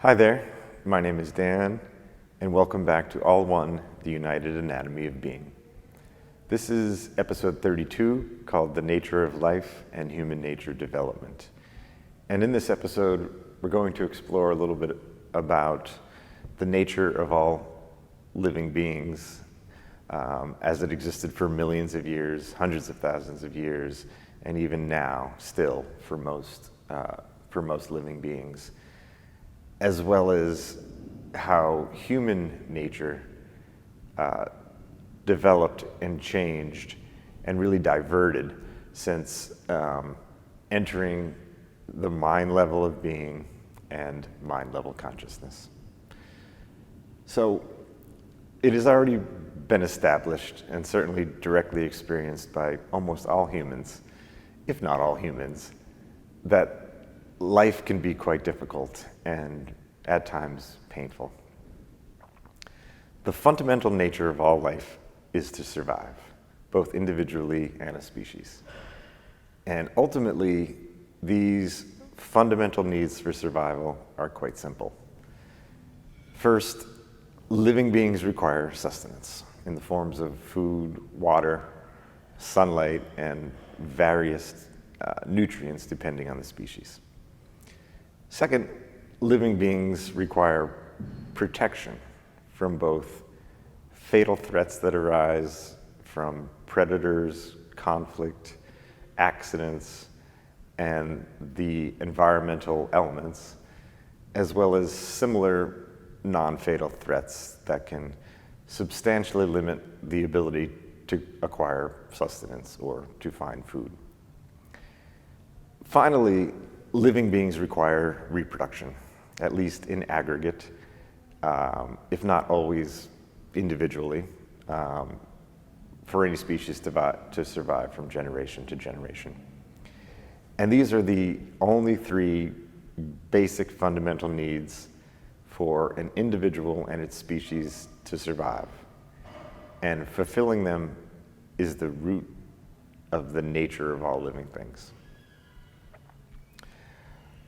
Hi there, my name is Dan, and welcome back to All One, the United Anatomy of Being. This is episode 32, called The Nature of Life and Human Nature Development. And in this episode, we're going to explore a little bit about the nature of all living beings as it existed for millions of years, hundreds of thousands of years, and even now, still, for most living beings, as well as how human nature developed and changed and really diverted since entering the mind level of being and mind level consciousness. So it has already been established and certainly directly experienced by almost all humans, if not all humans, that life can be quite difficult and at times painful. The fundamental nature of all life is to survive, both individually and as species. And ultimately, these fundamental needs for survival are quite simple. First, living beings require sustenance in the forms of food, water, sunlight, and various nutrients depending on the species. Second, living beings require protection from both fatal threats that arise from predators, conflict, accidents, and the environmental elements, as well as similar non-fatal threats that can substantially limit the ability to acquire sustenance or to find food. Finally, living beings require reproduction, at least in aggregate, if not always individually, for any species to survive from generation to generation. And these are the only three basic fundamental needs for an individual and its species to survive. And fulfilling them is the root of the nature of all living things.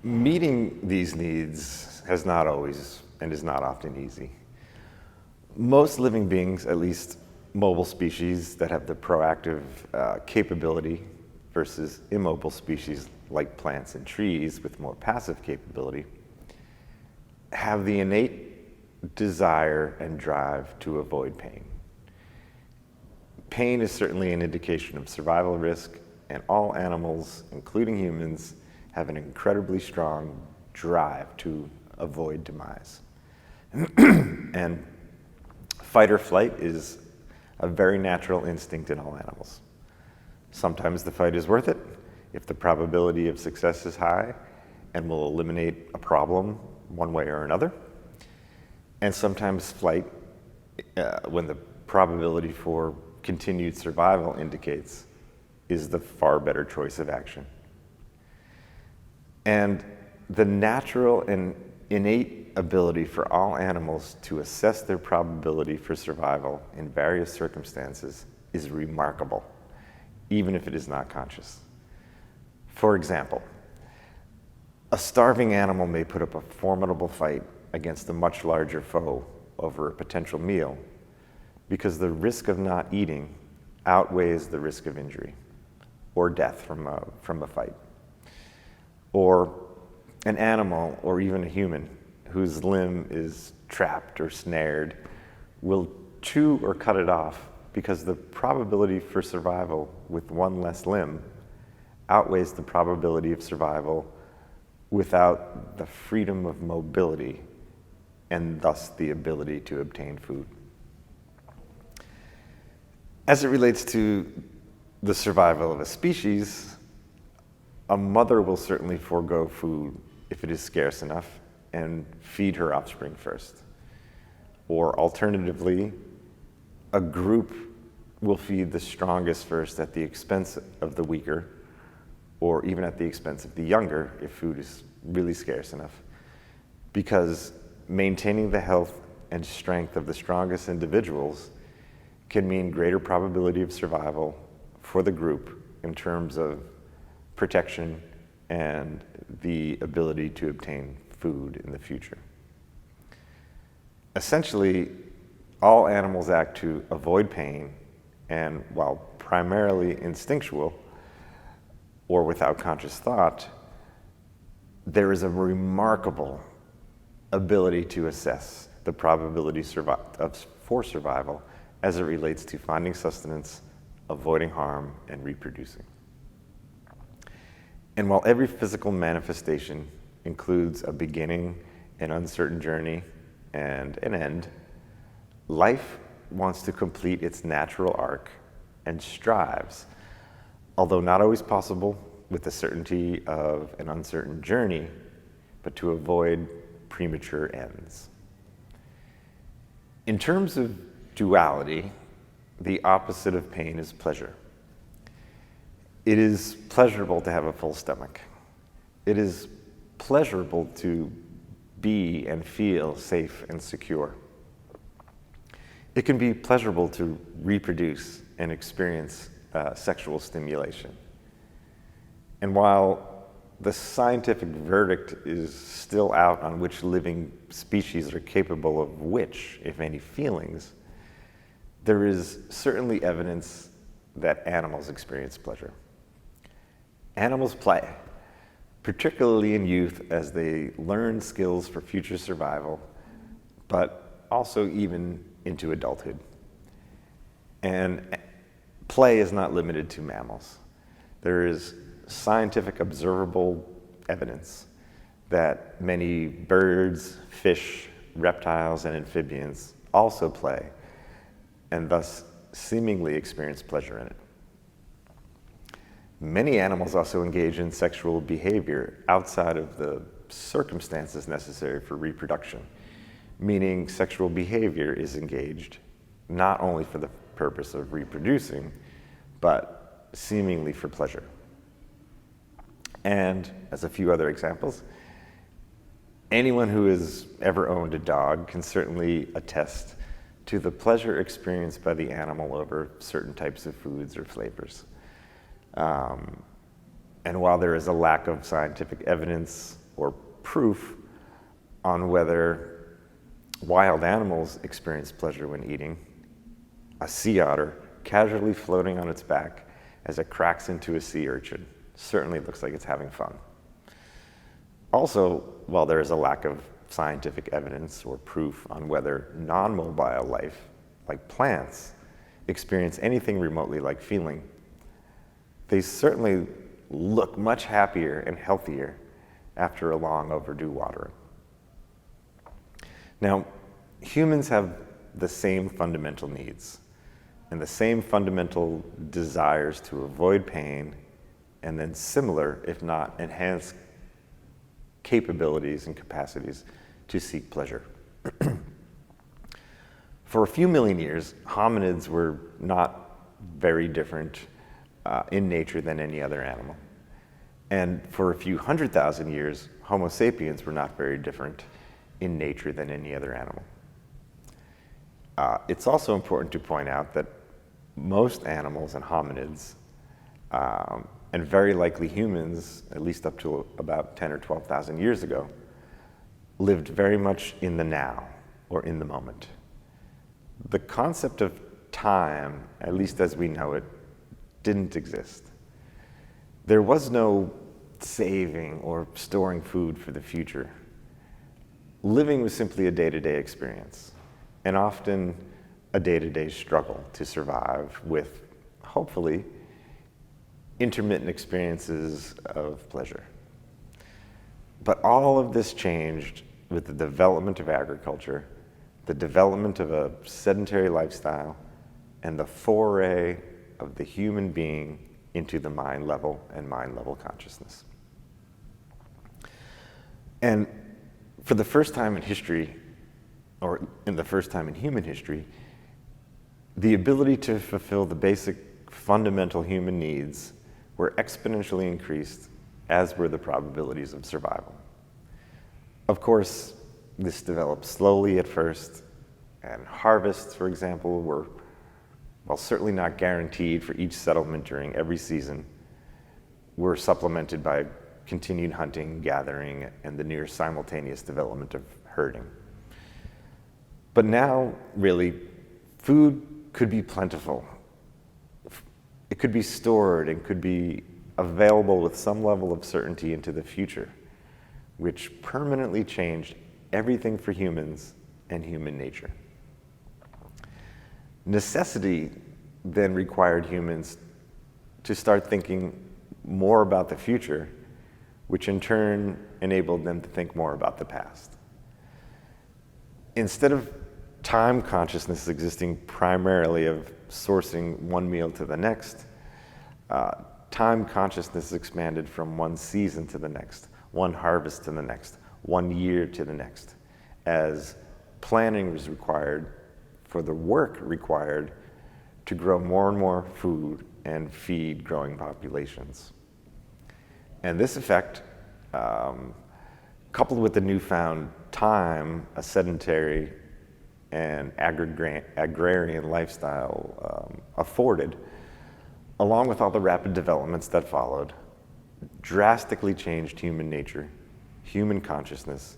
Meeting these needs has not always and is not often easy. Most living beings, at least mobile species that have the proactive capability versus immobile species like plants and trees with more passive capability, have the innate desire and drive to avoid pain. Pain is certainly an indication of survival risk, and all animals, including humans, have an incredibly strong drive to avoid demise. And fight or flight is a very natural instinct in all animals. Sometimes the fight is worth it if the probability of success is high and will eliminate a problem one way or another. And sometimes flight, when the probability for continued survival indicates, is the far better choice of action. And the natural and innate ability for all animals to assess their probability for survival in various circumstances is remarkable, even if it is not conscious. For example, a starving animal may put up a formidable fight against a much larger foe over a potential meal because the risk of not eating outweighs the risk of injury or death from a fight. Or an animal, or even a human, whose limb is trapped or snared, will chew or cut it off because the probability for survival with one less limb outweighs the probability of survival without the freedom of mobility and thus the ability to obtain food. As it relates to the survival of a species, a mother will certainly forego food if it is scarce enough and feed her offspring first. Or alternatively, a group will feed the strongest first at the expense of the weaker, or even at the expense of the younger if food is really scarce enough. Because maintaining the health and strength of the strongest individuals can mean greater probability of survival for the group in terms of protection and the ability to obtain food in the future. essentially, all animals act to avoid pain, and while primarily instinctual or without conscious thought, there is a remarkable ability to assess the probability for survival as it relates to finding sustenance, avoiding harm, and reproducing. And while every physical manifestation includes a beginning, an uncertain journey, and an end, life wants to complete its natural arc and strives, although not always possible with the certainty of an uncertain journey, but to avoid premature ends. In terms of duality, the opposite of pain is pleasure. It is pleasurable to have a full stomach. It is pleasurable to be and feel safe and secure. It can be pleasurable to reproduce and experience sexual stimulation. And while the scientific verdict is still out on which living species are capable of which, if any, feelings, there is certainly evidence that animals experience pleasure. Animals play, particularly in youth as they learn skills for future survival, but also even into adulthood. And play is not limited to mammals. There is scientific observable evidence that many birds, fish, reptiles, and amphibians also play, and thus seemingly experience pleasure in it. Many animals also engage in sexual behavior outside of the circumstances necessary for reproduction, meaning sexual behavior is engaged not only for the purpose of reproducing, but seemingly for pleasure. And as a few other examples, anyone who has ever owned a dog can certainly attest to the pleasure experienced by the animal over certain types of foods or flavors. And while there is a lack of scientific evidence or proof on whether wild animals experience pleasure when eating, a sea otter casually floating on its back as it cracks into a sea urchin certainly looks like it's having fun. Also, while there is a lack of scientific evidence or proof on whether non-mobile life, like plants, experience anything remotely like feeling, they certainly look much happier and healthier after a long overdue watering. Now, humans have the same fundamental needs and the same fundamental desires to avoid pain, and then similar, if not enhanced, capabilities and capacities to seek pleasure. For a few million years, hominids were not very different in nature than any other animal. And for a few 100,000 years, Homo sapiens were not very different in nature than any other animal. It's also important to point out that most animals and hominids, and very likely humans, at least up to about 10 or 12,000 years ago, lived very much in the now, or in the moment. The concept of time, at least as we know it, didn't exist. There was no saving or storing food for the future. Living was simply a day-to-day experience, and often a day-to-day struggle to survive with, hopefully, intermittent experiences of pleasure. But all of this changed with the development of agriculture, the development of a sedentary lifestyle, and the foray of the human being into the mind level and mind level consciousness. And for the first time in history, or in the first time in human history, the ability to fulfill the basic fundamental human needs were exponentially increased, as were the probabilities of survival. Of course, this developed slowly at first, and harvests, for example, were, while certainly not guaranteed for each settlement during every season, were supplemented by continued hunting, gathering, and the near simultaneous development of herding. But now, really, food could be plentiful. It could be stored and could be available with some level of certainty into the future, which permanently changed everything for humans and human nature. Necessity then required humans to start thinking more about the future, which in turn enabled them to think more about the past. Instead of time consciousness existing primarily of sourcing one meal to the next, time consciousness expanded from one season to the next, one harvest to the next, one year to the next, as planning was required for the work required to grow more and more food and feed growing populations. And this effect, coupled with the newfound time a sedentary and agrarian lifestyle afforded, along with all the rapid developments that followed, drastically changed human nature, human consciousness,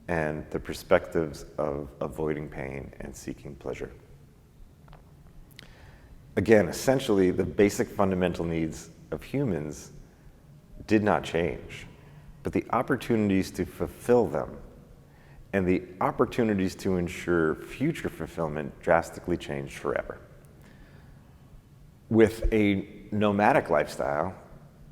and the perspectives of avoiding pain and seeking pleasure. Again, essentially, the basic fundamental needs of humans did not change, but the opportunities to fulfill them and the opportunities to ensure future fulfillment drastically changed forever. With a nomadic lifestyle,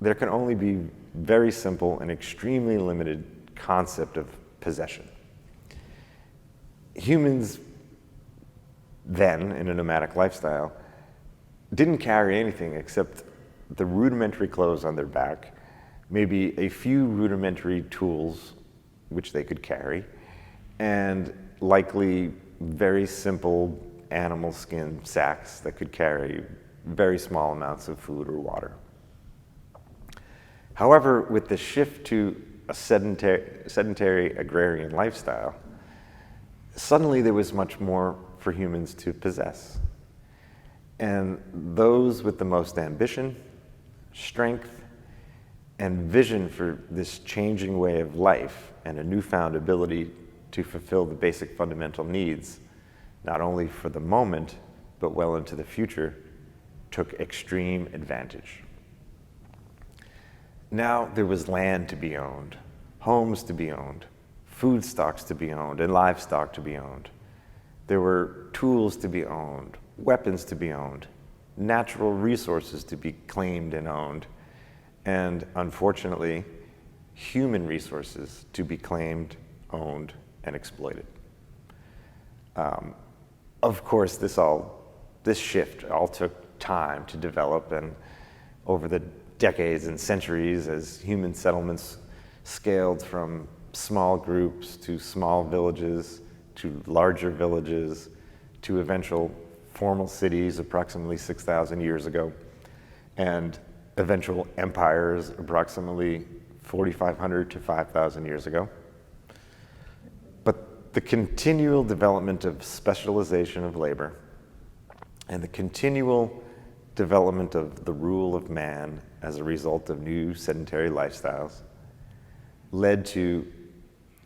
there can only be very simple and extremely limited concept of possession. Humans then, in a nomadic lifestyle, didn't carry anything except the rudimentary clothes on their back, maybe a few rudimentary tools which they could carry, and likely very simple animal skin sacks that could carry very small amounts of food or water. However, with the shift to a sedentary agrarian lifestyle, suddenly there was much more for humans to possess. And those with the most ambition, strength, and vision for this changing way of life and a newfound ability to fulfill the basic fundamental needs, not only for the moment, but well into the future, took extreme advantage. Now there was land to be owned, homes to be owned, food stocks to be owned, and livestock to be owned. There were tools to be owned, weapons to be owned, natural resources to be claimed and owned, and unfortunately, human resources to be claimed, owned, and exploited. Of course, this shift all took time to develop, and over the decades and centuries, as human settlements scaled from small groups to small villages to larger villages to eventual formal cities approximately 6,000 years ago, and eventual empires approximately 4,500 to 5,000 years ago. But the continual development of specialization of labor and the continual development of the rule of man as a result of new sedentary lifestyles led to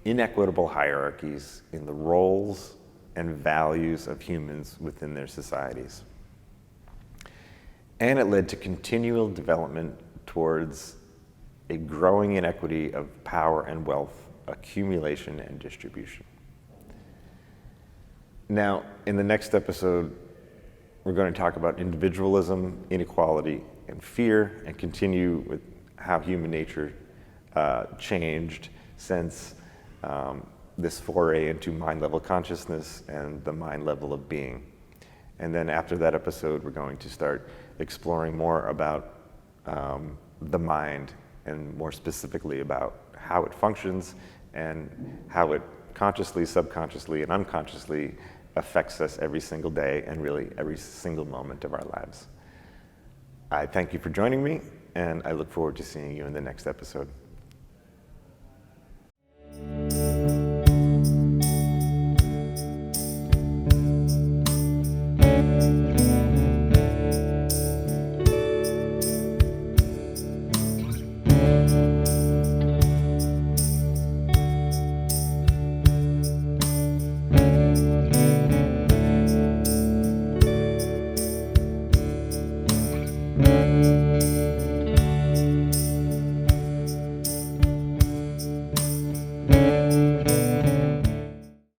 inequitable hierarchies in the roles and values of humans within their societies. And it led to continual development towards a growing inequity of power and wealth accumulation and distribution. Now, in the next episode, we're going to talk about individualism, inequality, and fear, and continue with how human nature changed since this foray into mind-level consciousness and the mind level of being. And then after that episode, we're going to start exploring more about the mind, and more specifically about how it functions and how it consciously, subconsciously, and unconsciously affects us every single day and really every single moment of our lives. I thank you for joining me, and I look forward to seeing you in the next episode.